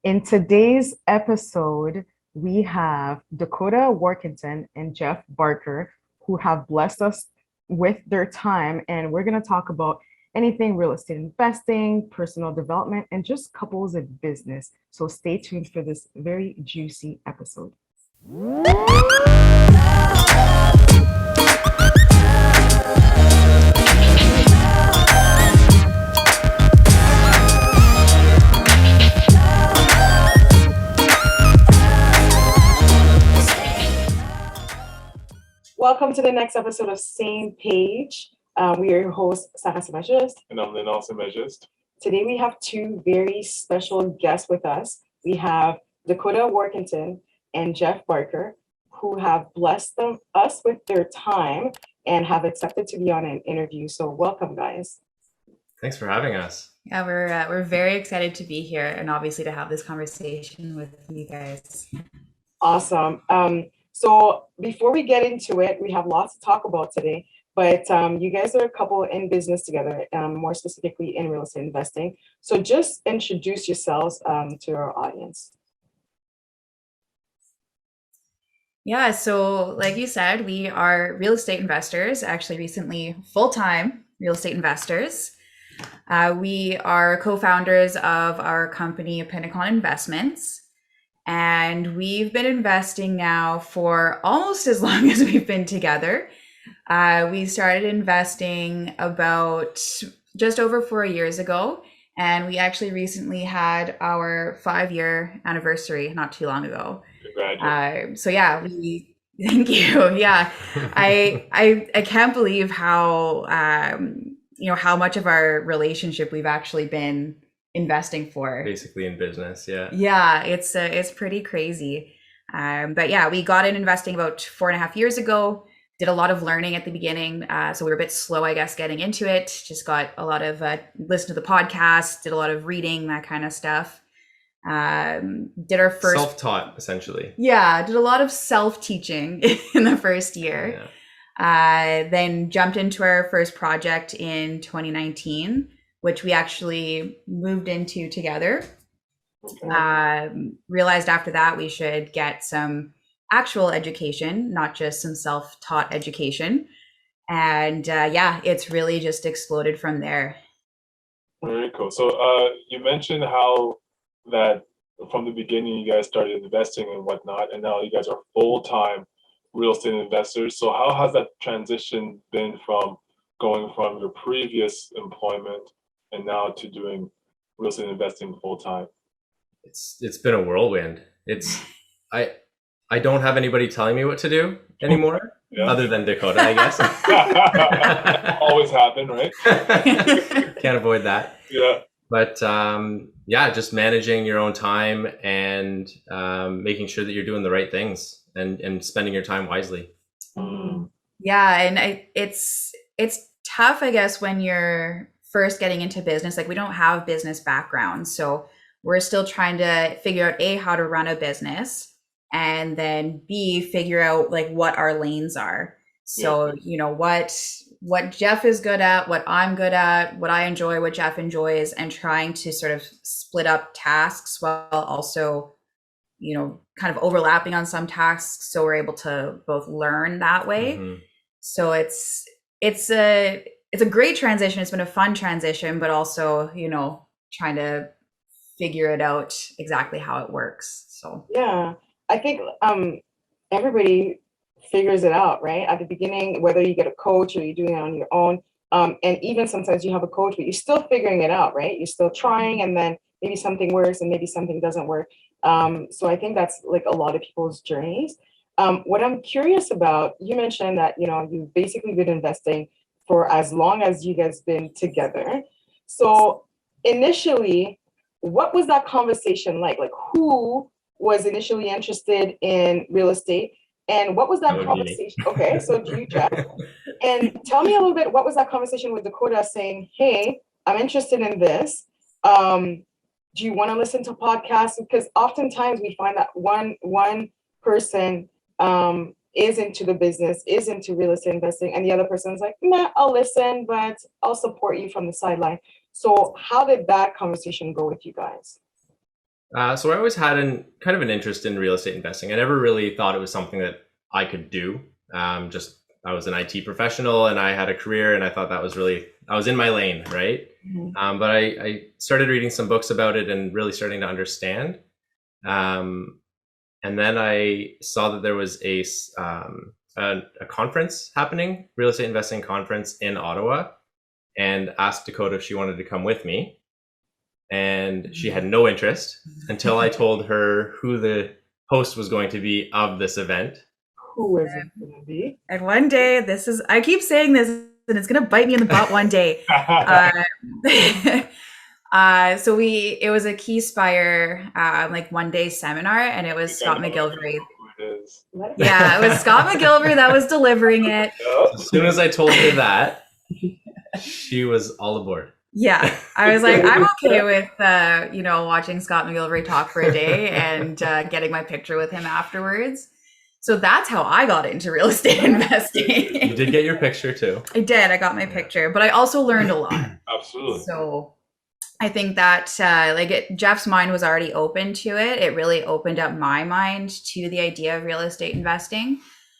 In today's episode, we have Dakota Workington and Jeff Barker, who have blessed us with their time. And we're going to talk about anything real estate investing, personal development, and just couples and business. So stay tuned for this very juicy episode. Welcome to the next episode of Same Page. We are your hosts, Sarah Semajist. And I'm Lynn Semajist. Today we have two very special guests with us. We have Dakota Workington and Jeff Barker, who have blessed us with their time and have accepted to be on an interview. So welcome, guys. Thanks for having us. Yeah, we're very excited to be here and obviously to have this conversation with you guys. Awesome. So before we get into it, we have lots to talk about today, but you guys are a couple in business together, more specifically in real estate investing. So just introduce yourselves to our audience. Yeah, so like you said, we are real estate investors, actually recently full-time real estate investors. We are co-founders of our company, Opinicon Investments. And we've been investing now for almost as long as we've been together. We started investing about just over 4 years ago. And we actually recently had our 5-year anniversary not too long ago. Congratulations. So yeah, thank you. Yeah, I can't believe how, how much of our relationship we've actually been investing for, basically in business. Yeah, it's pretty crazy. But yeah, we got in investing about 4.5 years ago. Did a lot of learning at the beginning, so we were a bit slow, I guess, getting into it. Just got a lot of listen to the podcast, did a lot of reading, that kind of stuff. Did our first self-taught, essentially. Yeah, did a lot of self-teaching in the first year. Yeah. Then jumped into our first project in 2019. Which we actually moved into together. Realized after that we should get some actual education, not just some self-taught education. And it's really just exploded from there. Very cool. So you mentioned how that from the beginning you guys started investing and whatnot, and now you guys are full-time real estate investors. So how has that transition been from going from your previous employment and now to doing real estate investing full time? It's been a whirlwind. I don't have anybody telling me what to do anymore, other than Dakota, I guess. Always happen, right? Can't avoid that. Yeah. But just managing your own time and making sure that you're doing the right things and spending your time wisely. Yeah, and it's tough, I guess, when you're first getting into business. Like, we don't have business background, so we're still trying to figure out A, how to run a business, and then B, figure out like what our lanes are. So what Jeff is good at, what I'm good at, what I enjoy, what Jeff enjoys, and trying to sort of split up tasks while also kind of overlapping on some tasks, so we're able to both learn that way. Mm-hmm. So it's a great transition. It's been a fun transition, but also, trying to figure it out exactly how it works. So yeah, I think everybody figures it out, right? At the beginning, whether you get a coach or you're doing it on your own, and even sometimes you have a coach, but you're still figuring it out, right? You're still trying, and then maybe something works and maybe something doesn't work. So I think that's like a lot of people's journeys. What I'm curious about, you mentioned that, you've basically been investing for as long as you guys been together. So initially, what was that conversation like? Like, who was initially interested in real estate? And what was that conversation? Okay, so do you, Jeff? And tell me a little bit, what was that conversation with Dakota saying, hey, I'm interested in this. Do you want to listen to podcasts? Because oftentimes we find that one person is into the business, is into real estate investing, and the other person's like, nah, I'll listen, but I'll support you from the sideline. So how did that conversation go with you guys? So I always had kind of an interest in real estate investing. I never really thought it was something that I could do. Just I was an IT professional and I had a career, and I thought that was really, I was in my lane, right? But I started reading some books about it and really starting to understand. And then I saw that there was a conference happening, real estate investing conference in Ottawa, and asked Dakota if she wanted to come with me. And she had no interest until I told her who the host was going to be of this event. Who is it going to be? And one day, I keep saying this, and it's going to bite me in the butt one day. So it was a Keyspire, like 1-day seminar, and it was Scott McGilvery. Yeah, it was Scott McGilvery that was delivering it. As soon as I told her that, she was all aboard. Yeah, I was like, I'm okay with, watching Scott McGilvery talk for a day and getting my picture with him afterwards. So that's how I got into real estate investing. You did get your picture too. I did. I got my picture, but I also learned a lot. Absolutely. So I think that Jeff's mind was already open to it. It really opened up my mind to the idea of real estate investing.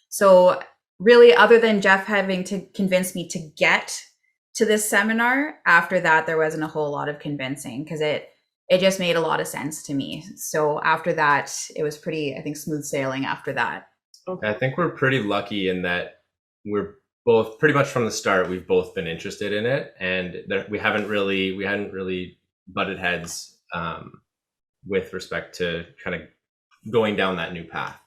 So really, other than Jeff having to convince me to get to this seminar, after that, there wasn't a whole lot of convincing, because it just made a lot of sense to me. So after that, it was pretty, I think, smooth sailing after that. I think we're pretty lucky in that we're both, pretty much from the start, we've both been interested in it, and we hadn't really butted heads with respect to kind of going down that new path.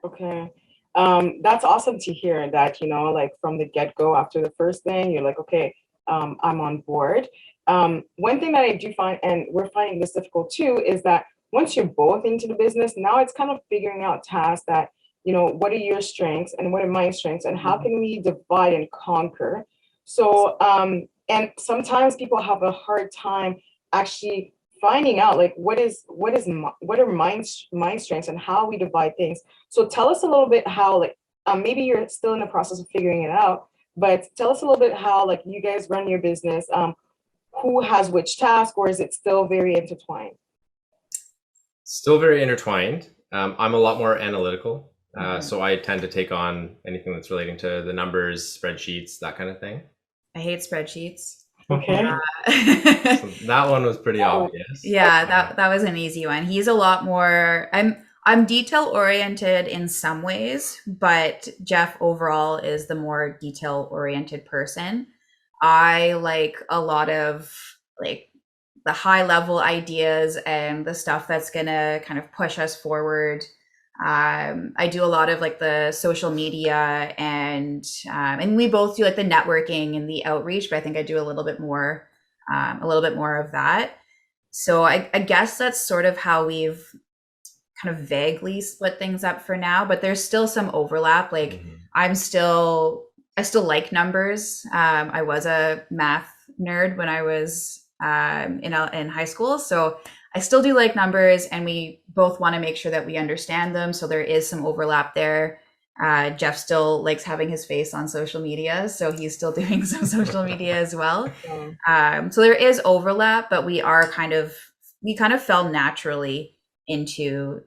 Okay. That's awesome to hear that, like from the get-go, after the first thing, you're like, okay, I'm on board. One thing that I do find, and we're finding this difficult too, is that once you're both into the business, now it's kind of figuring out tasks that, what are your strengths and what are my strengths, and how can we divide and conquer? So, and sometimes people have a hard time actually finding out like what are my strengths and how we divide things. So tell us a little bit how, like, maybe you're still in the process of figuring it out, but tell us a little bit how, like, you guys run your business, who has which task, or is it still very intertwined? Still very intertwined. I'm a lot more analytical. So I tend to take on anything that's relating to the numbers, spreadsheets, that kind of thing. I hate spreadsheets. Okay. So that one was pretty obvious. Yeah, that was an easy one. He's a lot more, I'm detail oriented in some ways, but Jeff overall is the more detail oriented person. I like a lot of like the high level ideas and the stuff that's gonna kind of push us forward. I do a lot of like the social media and we both do like the networking and the outreach, but I think I do a little bit more of that. So I guess that's sort of how we've kind of vaguely split things up for now, but there's still some overlap. Like I still like numbers. I was a math nerd when I was in high school, so I still do like numbers, and we both want to make sure that we understand them. So there is some overlap there. Jeff still likes having his face on social media, so he's still doing some social media as well. So there is overlap, but we kind of fell naturally into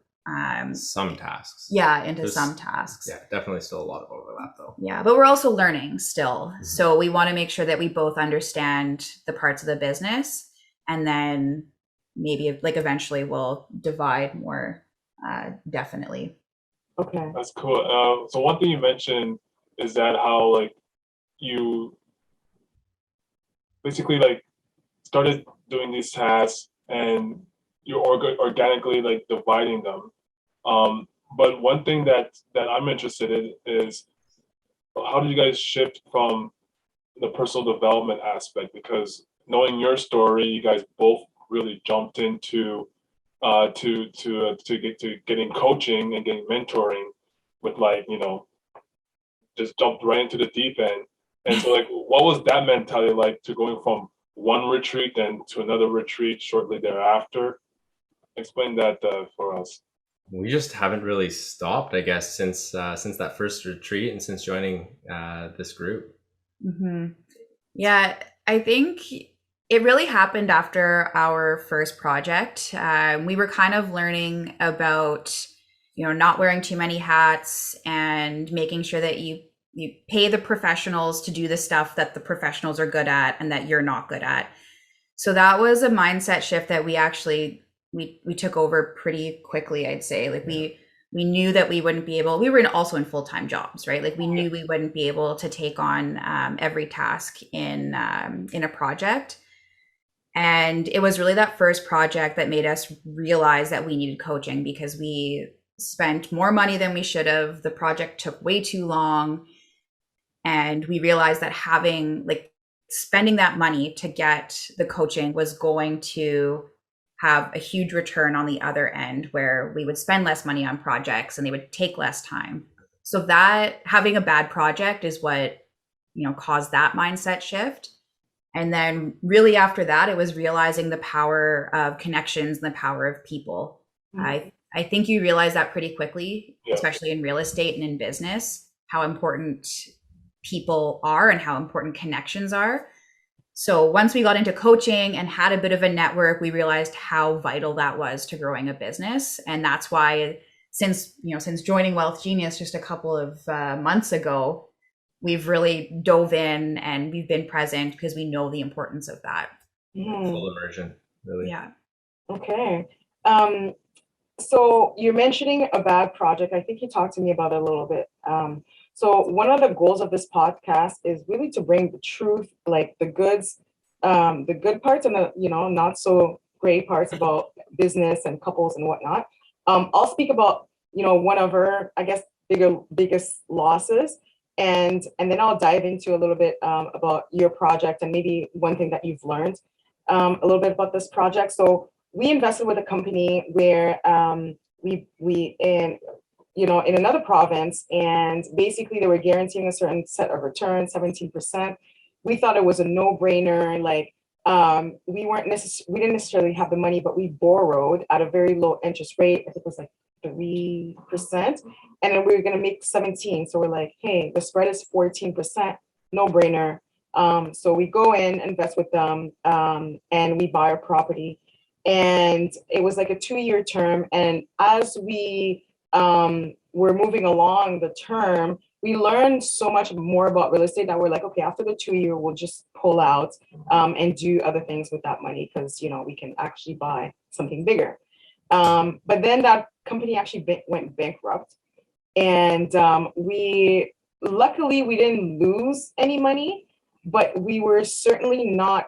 some tasks. Yeah, into some tasks. Yeah, definitely still a lot of overlap though. Yeah, but we're also learning still. So we want to make sure that we both understand the parts of the business, and then maybe like eventually we'll divide more, definitely. Okay. That's cool. So one thing you mentioned is that how like you basically like started doing these tasks and you're organically like dividing them. But one thing that I'm interested in is how did you guys shift from the personal development aspect? Because knowing your story, you guys both really jumped into getting coaching and getting mentoring with like, just jumped right into the deep end. And so like, what was that mentality like to going from one retreat then to another retreat shortly thereafter? Explain that for us. We just haven't really stopped, I guess, since that first retreat and since joining this group. Yeah, I think It really happened after our first project. We were kind of learning about, not wearing too many hats and making sure that you pay the professionals to do the stuff that the professionals are good at and that you're not good at. So that was a mindset shift that we actually we took over pretty quickly, I'd say. Like we knew that we wouldn't be able, we were also in full-time jobs, right? Like we knew we wouldn't be able to take on every task in a project. And it was really that first project that made us realize that we needed coaching, because we spent more money than we should have. The project took way too long. And we realized that spending that money to get the coaching was going to have a huge return on the other end, where we would spend less money on projects and they would take less time. So that having a bad project is what, caused that mindset shift. And then really after that, it was realizing the power of connections and the power of people. Mm-hmm. I think you realize that pretty quickly, especially in real estate and in business, how important people are and how important connections are. So once we got into coaching and had a bit of a network, we realized how vital that was to growing a business. And that's why since joining Wealth Genius just a couple of months ago, we've really dove in and we've been present because we know the importance of that. Full immersion, really. Yeah. Okay. So you're mentioning a bad project. I think you talked to me about it a little bit. So one of the goals of this podcast is really to bring the truth, like the goods, the good parts and the, not so great parts about business and couples and whatnot. I'll speak about, one of our, I guess, biggest losses. And then I'll dive into a little bit about your project and maybe one thing that you've learned a little bit about this project. So we invested with a company where we in another province, and basically they were guaranteeing a certain set of returns, 17%. We thought it was a no-brainer. Like we didn't necessarily have the money, but we borrowed at a very low interest rate. I think it was like 3%, and then we were going to make 17. So we're like, hey, the spread is 14%, no-brainer. So we go in, invest with them, and we buy a property. And it was like a 2-year term. And as we were moving along the term, we learned so much more about real estate that we're like, okay, after the 2-year, we'll just pull out and do other things with that money, because we can actually buy something bigger. But then that company actually went bankrupt, and luckily we didn't lose any money, but we were certainly not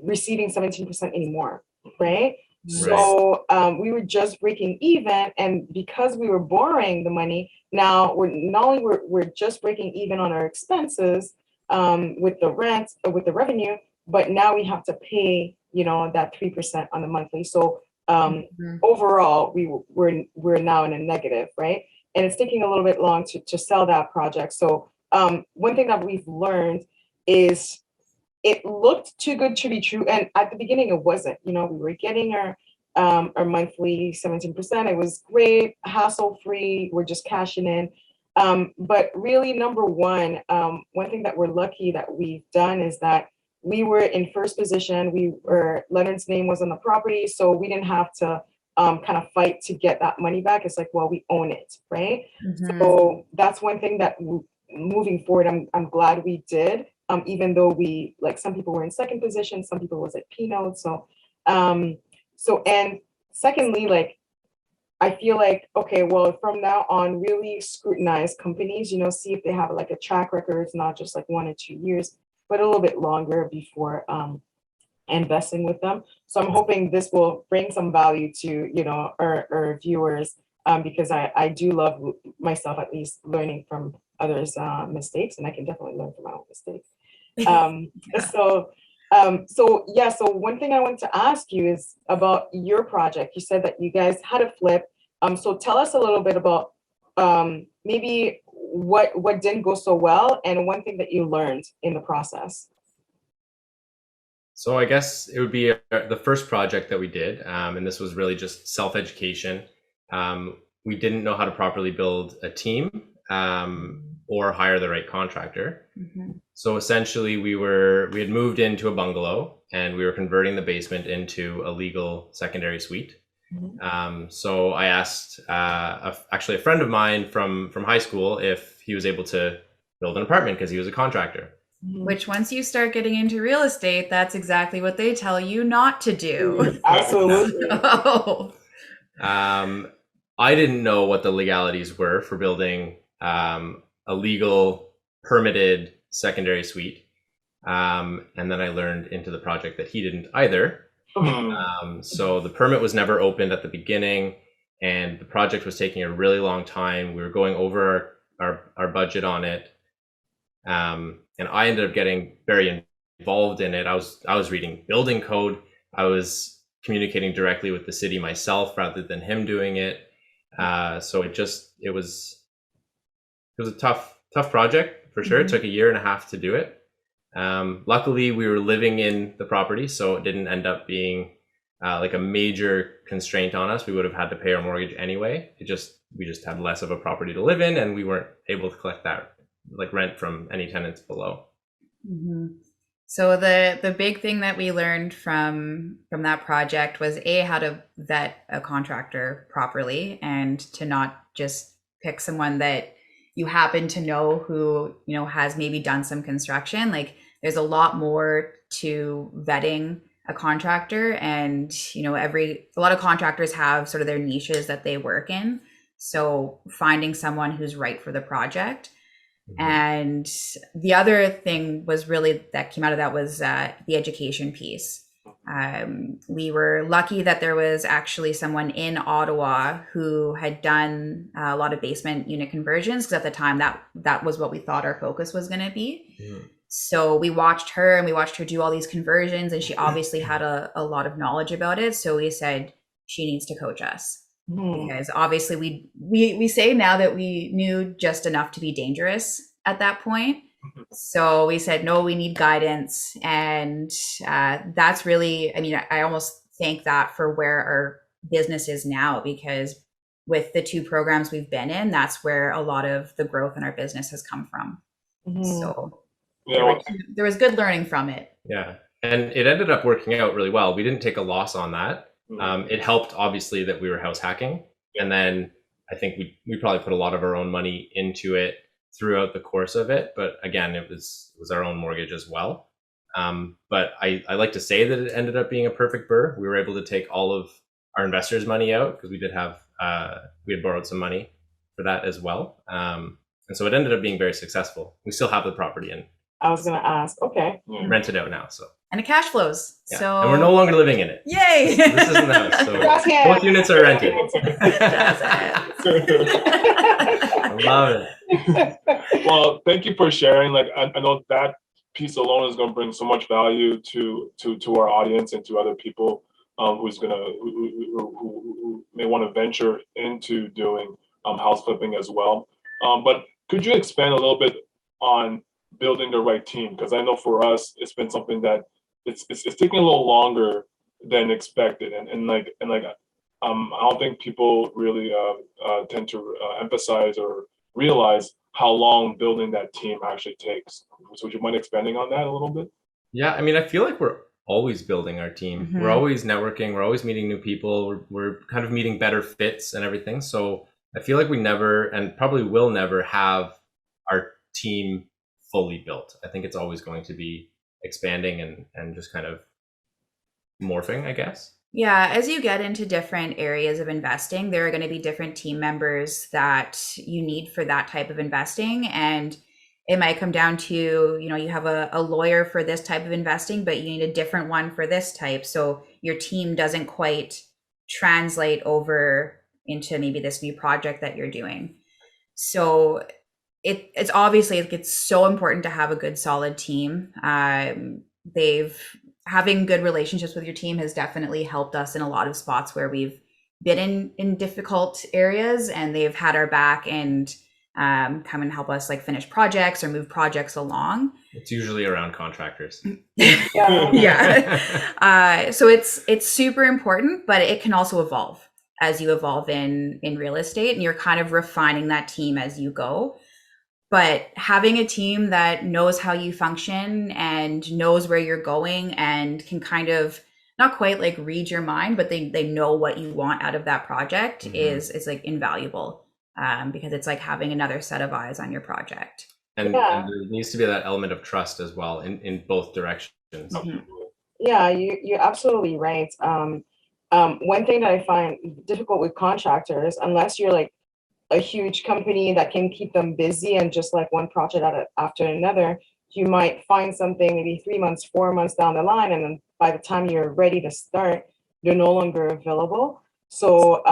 receiving 17% anymore, right? So we were just breaking even, and because we were borrowing the money, now we're just breaking even on our expenses with the rent, with the revenue, but now we have to pay that 3% on the monthly. So overall we're now in a negative, right? And it's taking a little bit long to sell that project. So one thing that we've learned is it looked too good to be true. And at the beginning it wasn't. We were getting our monthly 17%. It was great, hassle-free, we're just cashing in. But really, number one thing that we're lucky that we've done is that we were in first position. Leonard's name was on the property, so we didn't have to kind of fight to get that money back. It's like, well, we own it, right? Mm-hmm. So that's one thing that moving forward, I'm glad we did. Even though some people were in second position, some people was at P note. So and secondly, I feel like, okay, well, from now on, really scrutinize companies, see if they have like a track record. It's not just like 1 or 2 years, but a little bit longer before investing with them. So I'm hoping this will bring some value to, our viewers, because I do love myself, at least, learning from others' mistakes, and I can definitely learn from my own mistakes. So one thing I want to ask you is about your project. You said that you guys had a flip. So tell us a little bit about maybe what didn't go so well, and one thing that you learned in the process. So I guess it would be the first project that we did, and this was really just self-education. We didn't know how to properly build a team. or hire the right contractor. Mhm. So essentially we had moved into a bungalow and we were converting the basement into a legal secondary suite. So I asked actually a friend of mine from high school if he was able to build an apartment because he was a contractor. Which once you start getting into real estate, that's exactly what they tell you not to do. Absolutely. Oh. I didn't know what the legalities were for building a legal permitted secondary suite. And then I learned into the project that he didn't either. So the permit was never opened at the beginning and the project was taking a really long time. We were going over our budget on it. And I ended up getting very involved in it. I was reading building code. I was communicating directly with the city myself rather than him doing it. So it was a tough project for sure. It took a year and a half to do it. Luckily we were living in the property, so it didn't end up being like a major constraint on us. We would have had to pay our mortgage anyway. We just had less of a property to live in and we weren't able to collect that like rent from any tenants below. So the big thing that we learned from that project was how to vet a contractor properly and to not just pick someone that you happen to know who, has maybe done some construction. Like there's a lot more to vetting a contractor, and a lot of contractors have sort of their niches that they work in. So finding someone who's right for the project. And the other thing was really that came out of that was the education piece. We were lucky that there was actually someone in Ottawa who had done a lot of basement unit conversions, because at the time that was what we thought our focus was going to be. So we watched her do all these conversions, and she obviously had a lot of knowledge about it. So we said she needs to coach us. Because obviously we say now that we knew just enough to be dangerous at that point. So we said, no, we need guidance. And that's really, I almost thank that for where our business is now, because with the 2 programs we've been in, that's where a lot of the growth in our business has come from. So there was good learning from it. Yeah. And it ended up working out really well. We didn't take a loss on that. It helped obviously that we were house hacking, and then I think we probably put a lot of our own money into it throughout the course of it. But again, it was our own mortgage as well. But I like to say that it ended up being a perfect BRRRR. We were able to take all of our investors' money out because we did have we had borrowed some money for that as well. And so it ended up being very successful. We still have the property and I was going to ask. Okay. rent it out now. So. And it cash flows. Yeah. So and we're no longer living in it. Yay! This isn't the house. So both units are rented. I love it. Well, thank you for sharing. Like I know that piece alone is going to bring so much value to our audience and to other people who may want to venture into doing house flipping as well. But could you expand a little bit on building the right team? Because I know for us, it's been something that it's taking a little longer than expected, and I don't think people really tend to emphasize or realize how long building that team actually takes. So would you mind expanding on that a little bit? Yeah, I feel like we're always building our team. We're always networking. We're always meeting new people. We're kind of meeting better fits and everything. So I feel like we never, and probably will never, have our team fully built. I think it's always going to be expanding and just kind of morphing, I guess. Yeah, as you get into different areas of investing, there are going to be different team members that you need for that type of investing. And it might come down to, you have a lawyer for this type of investing, but you need a different one for this type. So your team doesn't quite translate over into maybe this new project that you're doing. So it's obviously, it's so important to have a good, solid team. Having good relationships with your team has definitely helped us in a lot of spots where we've been in difficult areas, and they've had our back and come and help us like finish projects or move projects along. It's usually around contractors. Yeah. So it's super important, but it can also evolve as you evolve in real estate, and you're kind of refining that team as you go. But having a team that knows how you function and knows where you're going and can kind of not quite like read your mind, but they know what you want out of that project is like invaluable, because it's like having another set of eyes on your project. And Yeah. there needs to be that element of trust as well in both directions. Yeah, you're absolutely right. One thing that I find difficult with contractors, unless you're like a huge company that can keep them busy and just like one project after another, you might find something maybe 3 months, 4 months down the line, and then by the time you're ready to start, they're no longer available. So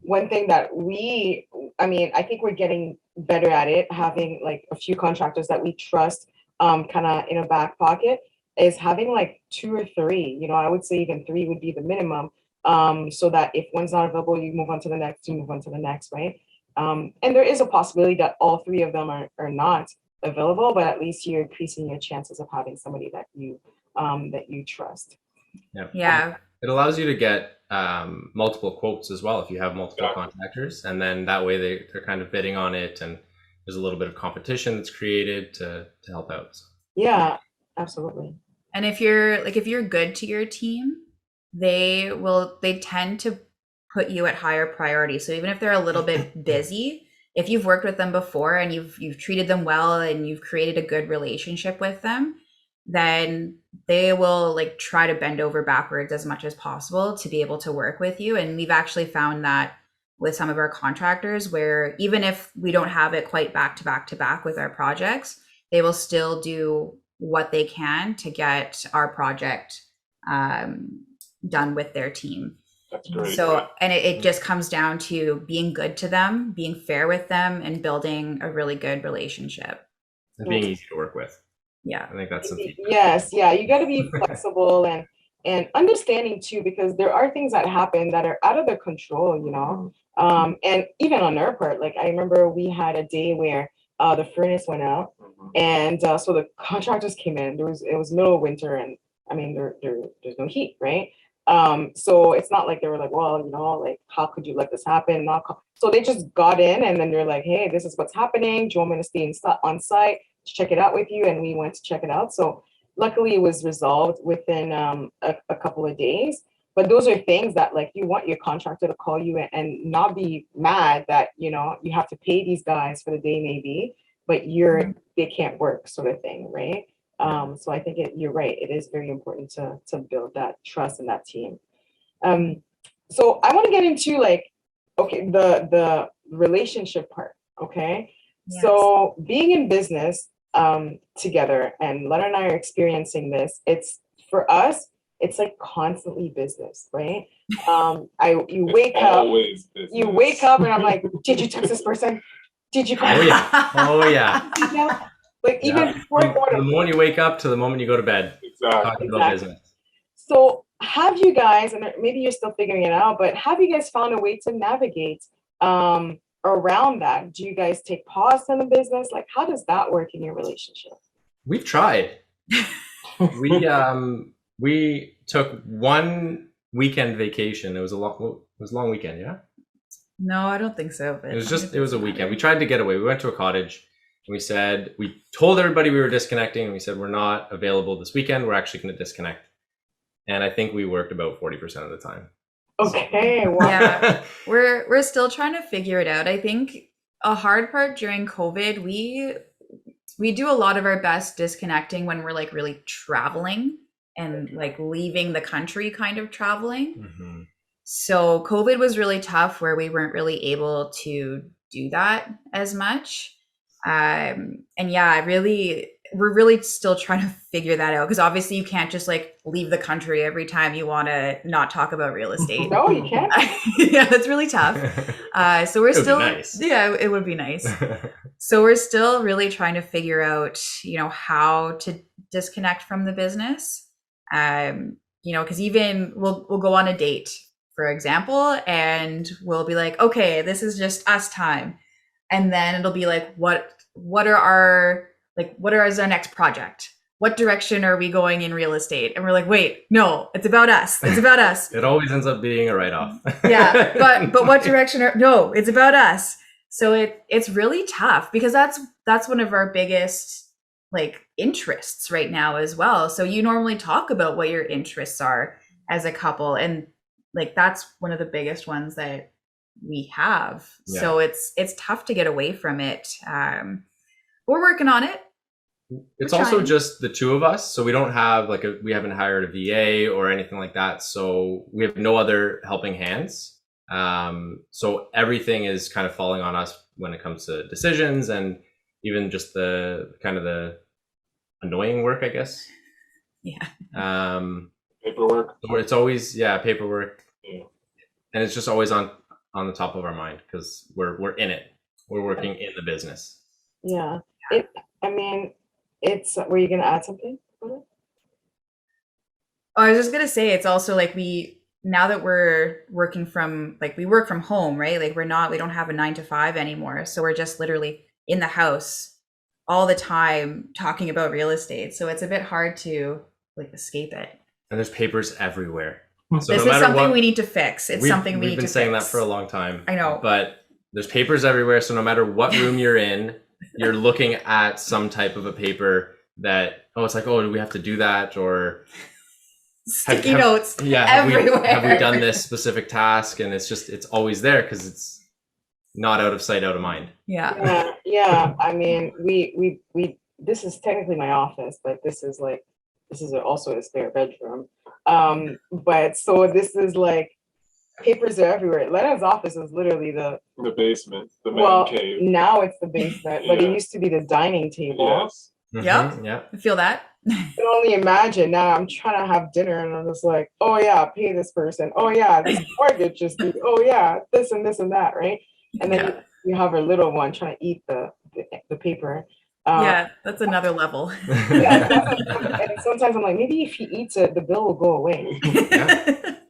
one thing that I think we're getting better at it, having like a few contractors that we trust kind of in a back pocket, is having like 2 or 3, I would say even 3 would be the minimum. So that if one's not available, you move on to the next, right? And there is a possibility that all 3 of them are not available, but at least you're increasing your chances of having somebody that you trust. Yeah. It allows you to get multiple quotes as well if you have multiple contractors, and then that way they're kind of bidding on it, and there's a little bit of competition that's created to help out. Yeah, absolutely. And if you're good to your team, they tend to put you at higher priority. So even if they're a little bit busy, if you've worked with them before and you've treated them well and you've created a good relationship with them, then they will like try to bend over backwards as much as possible to be able to work with you. And we've actually found that with some of our contractors, where even if we don't have it quite back to back with our projects, they will still do what they can to get our project done with their team. That's great. So, and it just comes down to being good to them, being fair with them, and building a really good relationship. And being easy to work with. Yeah. I think that's some feedback. Yes, yeah, you got to be flexible and understanding too, because there are things that happen that are out of their control, and even on our part, like I remember we had a day where the furnace went out, and so the contractors came in. It was middle of winter, and I mean there's no heat, right? So it's not like they were like, well, like how could you let this happen? So they just got in, and then they're like, hey, this is what's happening. Do you want me to stay on site to check it out with you? And we went to check it out. So luckily it was resolved within a couple of days. But those are things that like you want your contractor to call you and not be mad that you have to pay these guys for the day maybe, but they can't work, sort of thing, right? So I think you're right. It is very important to build that trust in that team. So I want to get into like, okay, the relationship part. Okay. Yes. So being in business together, and Leonard and I are experiencing this. For us, it's like constantly business, right? You wake up and I'm like, did you text this person? Did you call? Oh yeah. Oh yeah. Like even before the moment you wake up to the moment you go to bed. Exactly. About business. So have you guys, and maybe you're still figuring it out, but have you guys found a way to navigate around that? Do you guys take pause in the business? Like, how does that work in your relationship? We've tried. We took one weekend vacation. It was a long weekend, yeah? No, I don't think so. But it was a weekend. We tried to get away. We went to a cottage, and we told everybody we were disconnecting, and we said we're not available this weekend. We're actually going to disconnect. And I think we worked about 40% of the time. Okay. Wow. Yeah, we're still trying to figure it out. I think a hard part during COVID, we do a lot of our best disconnecting when we're like really traveling and like leaving the country, kind of traveling. Mm-hmm. So COVID was really tough, where we weren't really able to do that as much. And yeah, we're really still trying to figure that out, because obviously you can't just like leave the country every time you want to not talk about real estate. No, you can't. Yeah, that's really tough. So we're still, nice. Yeah, it would be nice. So we're still really trying to figure out, how to disconnect from the business. Because even we'll go on a date, for example, and we'll be like, okay, this is just us time. And then it'll be like, what are our next project? What direction are we going in real estate? And we're like, wait, no, it's about us. It's about us. It always ends up being a write-off. Yeah, but what direction no, it's about us. So it's really tough, because that's that's one of our biggest like interests right now as well. So you normally talk about what your interests are as a couple, and like that's one of the biggest ones that we have. Yeah. So it's tough to get away from it. We're working on it. It's We're also trying. just the two of us, so we don't have we haven't hired a VA or anything like that, so we have no other helping hands. So everything is kind of falling on us when it comes to decisions, and even just the kind of the annoying work, I guess. Yeah. Paperwork. It's always paperwork, Yeah. and it's just always on the top of our mind because we're in it. We're working in the business. Yeah. It's, were you gonna add something? Oh, I was just gonna say, it's also like now that we're working from, like we work from home, right? Like we don't have a 9 to 5 anymore. So we're just literally in the house all the time talking about real estate. So it's a bit hard to like escape it. And there's papers everywhere. So This no is matter something what, we need to fix. It's something we need to been saying fix. that for a long time. I know. But there's papers everywhere. So no matter what room you're in, you're looking at some type of a paper that, it's like, do we have to do that? Or Sticky notes have everywhere. we done this specific task? And it's always there because it's not out of sight, out of mind. Yeah. Yeah. I mean, we this is technically my office, but this is also a spare bedroom. But so this is like papers are everywhere. Leonard's office is literally the basement, the man cave. Now it's the basement, but it Yeah. used to be the dining table. Yes. Mm-hmm. Yeah. I feel that. I can only imagine now. I'm trying to have dinner and I'm just like, oh yeah, pay this person. Oh yeah, this mortgage just due. Oh yeah, this and this and that, right? And then you have a little one trying to eat the paper. Yeah, that's another level. And sometimes I'm like, maybe if he eats it, the bill will go away.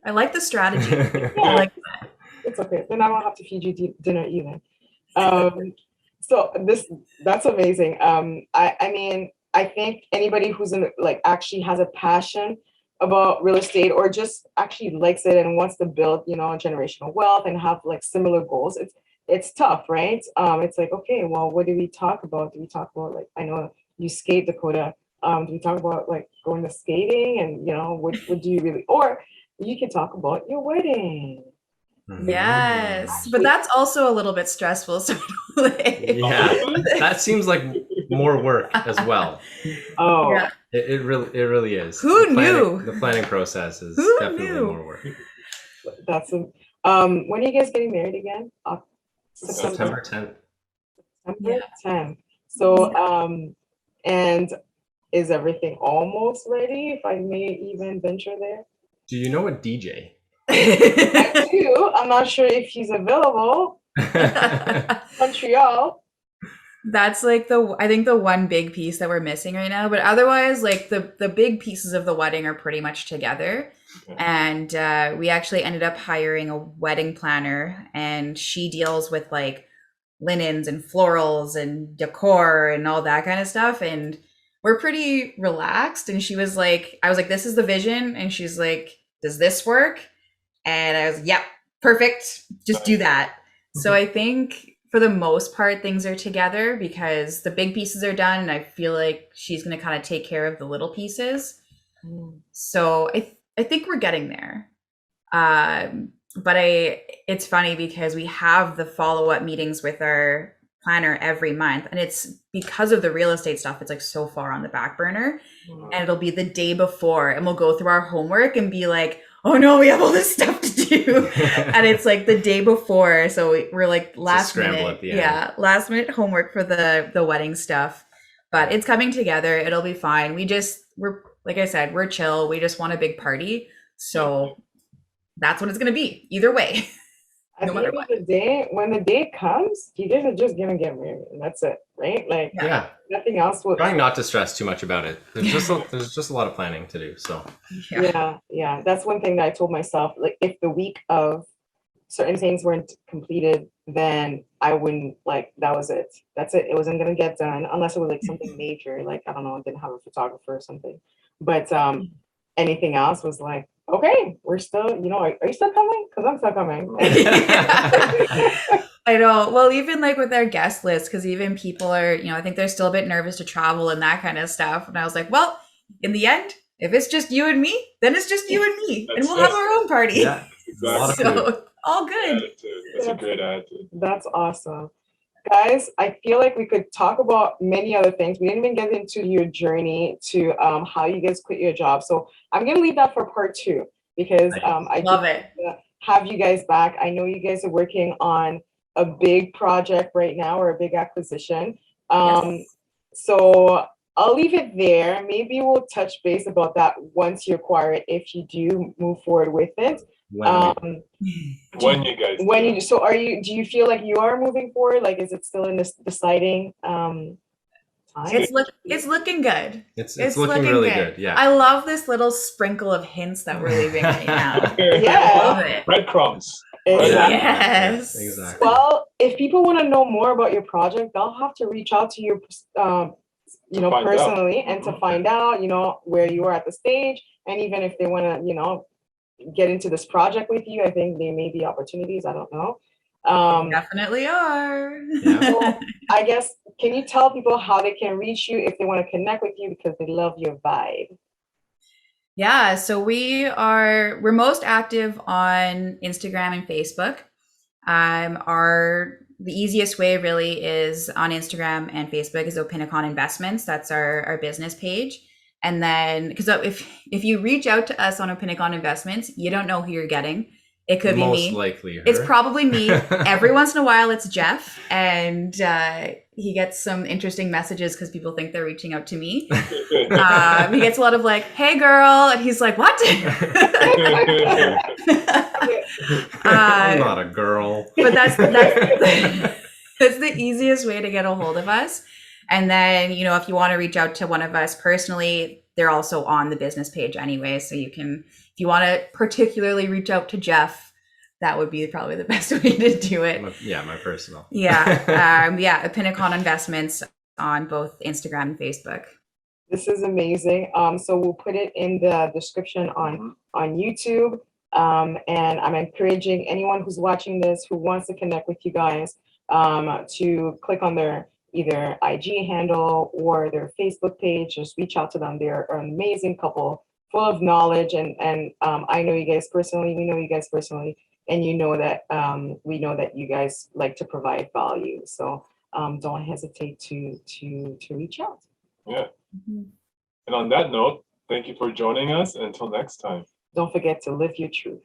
I like the strategy. Yeah. I like It's okay. Then I don't have to feed you dinner either. So that's amazing. I mean, I think anybody who's actually has a passion about real estate or just actually likes it and wants to build, generational wealth and have like similar goals, it's tough, right? It's like, okay, well, what do we talk about? Do we talk about like, I know you skate, Dakota. Do we talk about like going to skating and what do you really, or you can talk about your wedding. Yes, but that's also a little bit stressful. So that seems like more work as well. Oh, yeah. It really is. Who knew? The planning process is definitely more work. That's when are you guys getting married again? September 10th. September 10th. So and is everything almost ready? If I may even venture there. Do you know a DJ? I do. I'm not sure if he's available. Montreal. That's like I think the one big piece that we're missing right now, but otherwise like the big pieces of the wedding are pretty much together. Okay. And we actually ended up hiring a wedding planner, and she deals with like linens and florals and decor and all that kind of stuff. And we're pretty relaxed. And she was like, I was like, this is the vision. And she's like, does this work? And I was, yep, perfect. Just do that. So I think for the most part, things are together because the big pieces are done. And I feel like she's going to kind of take care of the little pieces. So I think we're getting there. But it's funny because we have the follow-up meetings with our planner every month. And it's because of the real estate stuff, it's like so far on the back burner. And it'll be the day before and we'll go through our homework and be like, oh no, we have all this stuff to do. And it's like the day before. So we're like last minute. Yeah, last minute homework for the wedding stuff. But it's coming together. It'll be fine. We're like I said, we're chill. We just want a big party. So that's what it's going to be either way. At the end of the day, when the day comes, you guys are just going to get married and that's it, right? Like nothing else will. Trying not to stress too much about it. There's just a lot of planning to do. So yeah. That's one thing that I told myself. Like if the week of certain things weren't completed, then I wouldn't that was it. That's it. It wasn't going to get done unless it was like something major. Like, I don't know, I didn't have a photographer or something. But anything else was like, okay, we're still, are you still coming? Because I'm still coming. I know. Well, even like with our guest list, because even people are, I think they're still a bit nervous to travel and that kind of stuff. And I was like, well, in the end, if it's just you and me, then it's just you and me, and That's we'll it. have our own party. Yeah, a lot of food. So all good. That's a great attitude. That's awesome. Guys, I feel like we could talk about many other things. We didn't even get into your journey to how you guys quit your job. So I'm gonna leave that for part 2 because I Love do it. have you guys back. I know you guys are working on a big project right now or a big acquisition. Yes. So I'll leave it there. Maybe we'll touch base about that once you acquire it, if you do move forward with it. When When you guys When do. you so do you feel like you are moving forward? Like, is it still in this deciding time? It's looking good. it's looking really good. Yeah. I love this little sprinkle of hints that we're leaving right now. Yeah. I love it. Breadcrumbs. Exactly. Yes. Exactly. Well, if people want to know more about your project, they'll have to reach out to you, To find out. personally, and to find out, where you are at the stage, and even if they want to, get into this project with you, I think there may be opportunities. I don't know. Definitely are. Yeah. So I guess, can you tell people how they can reach you if they want to connect with you because they love your vibe? Yeah, so we're most active on Instagram and Facebook. The easiest way really is on Instagram and Facebook is Opinicon Investments. That's our business page. And then, because if you reach out to us on Opinicon Investments, you don't know who you're getting. It could be Most me. likely her. It's probably me. Every once in a while, it's Jeff, and he gets some interesting messages because people think they're reaching out to me. He gets a lot of like, "Hey, girl," and he's like, "What?" I'm not a girl. But that's that's the easiest way to get a hold of us. And then, if you want to reach out to one of us personally, they're also on the business page anyway. So you can, if you want to particularly reach out to Jeff, that would be probably the best way to do it. My personal. Yeah. Opinicon Investments on both Instagram and Facebook. This is amazing. So we'll put it in the description on YouTube. And I'm encouraging anyone who's watching this who wants to connect with you guys to click on their either IG handle or their Facebook page. Just reach out to them. They're an amazing couple, full of knowledge, and I know you guys personally. We know you guys personally, and that we know that you guys like to provide value. So don't hesitate to reach out. Yeah. And on that note, thank you for joining us. Until next time. Don't forget to live your truth.